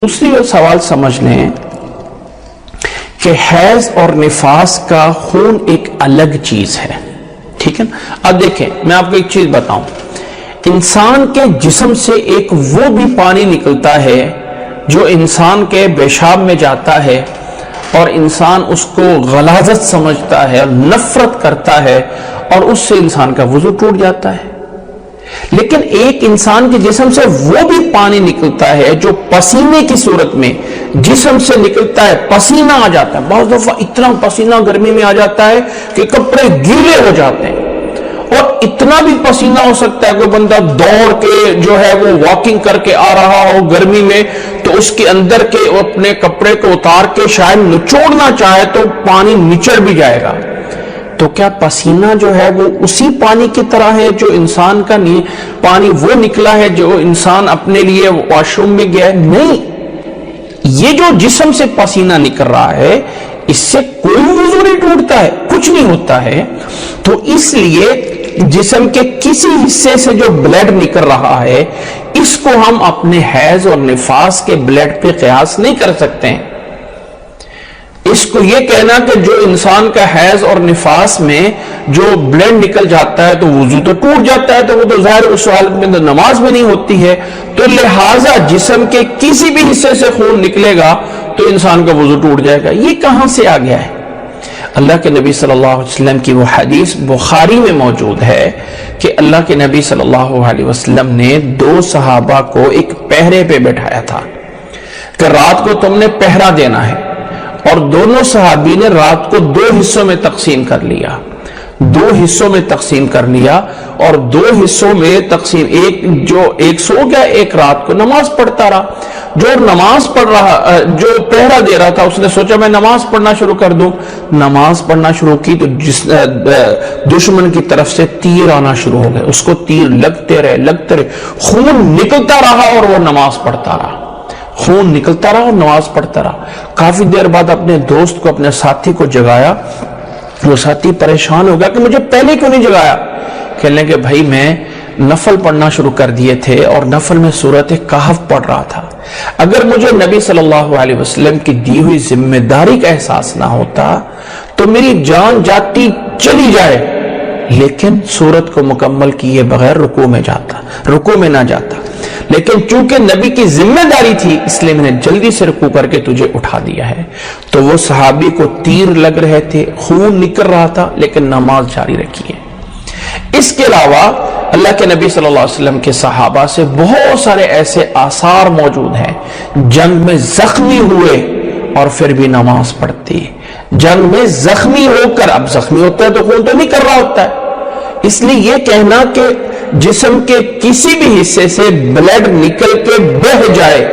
دوسری سوال سمجھ لیں کہ حیض اور نفاس کا خون ایک الگ چیز ہے، ٹھیک ہے نا۔ اب دیکھیں میں آپ کو ایک چیز بتاؤں، انسان کے جسم سے ایک وہ بھی پانی نکلتا ہے جو انسان کے پیشاب میں جاتا ہے اور انسان اس کو غلاظت سمجھتا ہے اور نفرت کرتا ہے اور اس سے انسان کا وضو ٹوٹ جاتا ہے۔ لیکن ایک انسان کے جسم سے وہ بھی پانی نکلتا ہے جو پسینے کی صورت میں جسم سے نکلتا ہے، پسینہ آ جاتا ہے، بعض دفعہ اتنا پسینہ گرمی میں آ جاتا ہے کہ کپڑے گیلے ہو جاتے ہیں، اور اتنا بھی پسینہ ہو سکتا ہے کوئی بندہ دوڑ کے جو ہے وہ واکنگ کر کے آ رہا ہو گرمی میں تو اس کے اندر کے اپنے کپڑے کو اتار کے شاید نچوڑنا چاہے تو پانی نچڑ بھی جائے گا۔ تو کیا پسینہ جو ہے وہ اسی پانی کی طرح ہے جو انسان کا پانی وہ نکلا ہے جو انسان اپنے لیے واش روم میں گیا ہے؟ نہیں، یہ جو جسم سے پسینہ نکل رہا ہے اس سے کوئی وضو نہیں ٹوٹتا ہے، کچھ نہیں ہوتا ہے۔ تو اس لیے جسم کے کسی حصے سے جو بلڈ نکل رہا ہے اس کو ہم اپنے حیض اور نفاس کے بلڈ پہ قیاس نہیں کر سکتے ہیں۔ اس کو یہ کہنا کہ جو انسان کا حیض اور نفاس میں جو بلڈ نکل جاتا ہے تو وضو تو ٹوٹ جاتا ہے، تو وہ تو ظاہر اس حالت میں نماز بھی نہیں ہوتی ہے، تو لہٰذا جسم کے کسی بھی حصے سے خون نکلے گا تو انسان کا وضو ٹوٹ جائے گا۔ یہ کہاں سے آ گیا ہے؟ اللہ کے نبی صلی اللہ علیہ وسلم کی وہ حدیث بخاری میں موجود ہے کہ اللہ کے نبی صلی اللہ علیہ وسلم نے دو صحابہ کو ایک پہرے پہ بٹھایا تھا کہ رات کو تم نے پہرا دینا ہے، اور دونوں صحابی نے رات کو دو حصوں میں تقسیم کر لیا، اور دو حصوں میں تقسیم، ایک سو گیا، ایک رات کو نماز پڑھتا رہا۔ جو نماز پڑھ رہا، جو پہرا دے رہا تھا، اس نے سوچا میں نماز پڑھنا شروع کر دوں، نماز پڑھنا شروع کی تو دشمن کی طرف سے تیر آنا شروع ہو گئے، اس کو تیر لگتے رہے، خون نکلتا رہا اور وہ نماز پڑھتا رہا، خون نکلتا رہا اور نماز پڑھتا رہا۔ کافی دیر بعد اپنے دوست کو، اپنے ساتھی کو جگایا، وہ ساتھی پریشان ہو گیا کہ مجھے پہلے کیوں نہیں جگایا؟ کہنے کہ بھائی میں نفل پڑھنا شروع کر دیے تھے اور نفل میں سورۃ کہف پڑھ رہا تھا، اگر مجھے نبی صلی اللہ علیہ وسلم کی دی ہوئی ذمہ داری کا احساس نہ ہوتا تو میری جان جاتی چلی جائے، لیکن سورت کو مکمل کیے بغیر رکوع میں نہ جاتا، لیکن چونکہ نبی کی ذمہ داری تھی اس لیے میں نے جلدی سے رکوع کر کے تجھے اٹھا دیا ہے۔ تو وہ صحابی کو تیر لگ رہے تھے، خون نکل رہا تھا، لیکن نماز جاری رکھی ہے۔ اس کے علاوہ اللہ کے نبی صلی اللہ علیہ وسلم کے صحابہ سے بہت سارے ایسے آثار موجود ہیں، جنگ میں زخمی ہوئے اور پھر بھی نماز پڑھتی، جنگ میں زخمی ہو کر، اب زخمی ہوتا ہے تو خون تو نہیں کر رہا ہوتا ہے، اس لیے یہ کہنا کہ جسم کے کسی بھی حصے سے بلڈ نکل کے بہہ جائے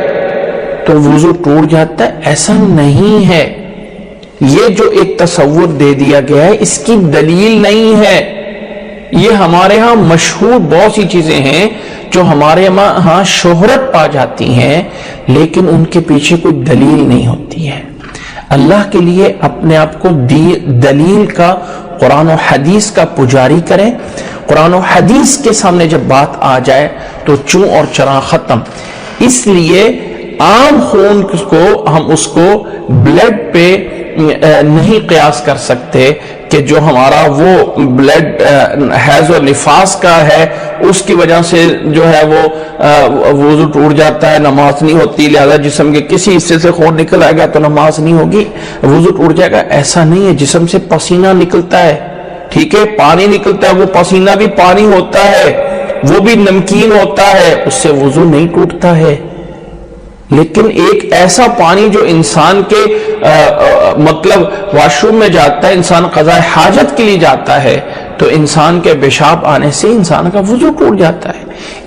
تو وضو ٹوٹ جاتا ہے، ایسا نہیں ہے۔ یہ جو ایک تصور دے دیا گیا ہے اس کی دلیل نہیں ہے۔ یہ ہمارے ہاں مشہور بہت سی چیزیں ہیں جو ہمارے ہاں شہرت پا جاتی ہیں، لیکن ان کے پیچھے کوئی دلیل نہیں ہوتی ہے۔ اللہ کے لیے اپنے آپ کو دلیل کا، قرآن و حدیث کا پجاری کریں۔ قرآن و حدیث کے سامنے جب بات آ جائے تو چوں اور چراں ختم۔ اس لیے عام خون کو ہم اس کو بلڈ پہ نہیں قیاس کر سکتے کہ جو ہمارا وہ بلڈ حیض و نفاس کا ہے اس کی وجہ سے جو ہے وہ وضو ٹوٹ جاتا ہے، نماز نہیں ہوتی، لہذا جسم کے کسی حصے سے خون نکل آئے گا تو نماز نہیں ہوگی، وضو ٹوٹ جائے گا، ایسا نہیں ہے۔ جسم سے پسینہ نکلتا ہے، ٹھیک ہے، پانی نکلتا ہے، وہ پسینہ بھی پانی ہوتا ہے، وہ بھی نمکین ہوتا ہے، اس سے وضو نہیں ٹوٹتا ہے۔ لیکن ایک ایسا پانی جو انسان کے مطلب واش روم میں جاتا ہے، انسان قضاء حاجت کے لیے جاتا ہے، تو انسان کے پیشاب آنے سے انسان کا وضو ٹوٹ جاتا ہے۔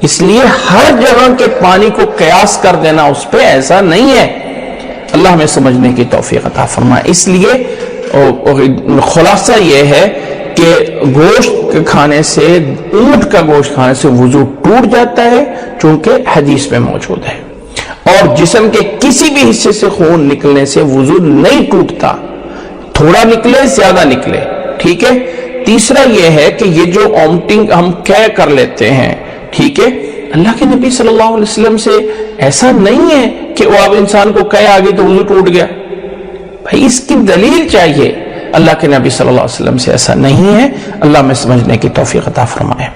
اس لیے ہر جگہ کے پانی کو قیاس کر دینا اس پہ ایسا نہیں ہے۔ اللہ ہمیں سمجھنے کی توفیق عطا فرمائے۔ اس لیے خلاصہ یہ ہے کہ گوشت کھانے سے، اونٹ کا گوشت کھانے سے وضو ٹوٹ جاتا ہے چونکہ حدیث میں موجود ہے، اور جسم کے کسی بھی حصے سے خون نکلنے سے وضو نہیں ٹوٹتا، تھوڑا نکلے زیادہ نکلے، ٹھیک ہے۔ تیسرا یہ ہے کہ یہ جو اومٹنگ ہم کہہ کر لیتے ہیں، ٹھیک ہے، اللہ کے نبی صلی اللہ علیہ وسلم سے ایسا نہیں ہے کہ وہ اب انسان کو کہے آگے تو وضو ٹوٹ گیا. بھائی اس کی دلیل چاہیے. اللہ کے نبی صلی اللہ علیہ وسلم سے ایسا نہیں ہے. اللہ میں سمجھنے کی توفیق عطا فرمائے.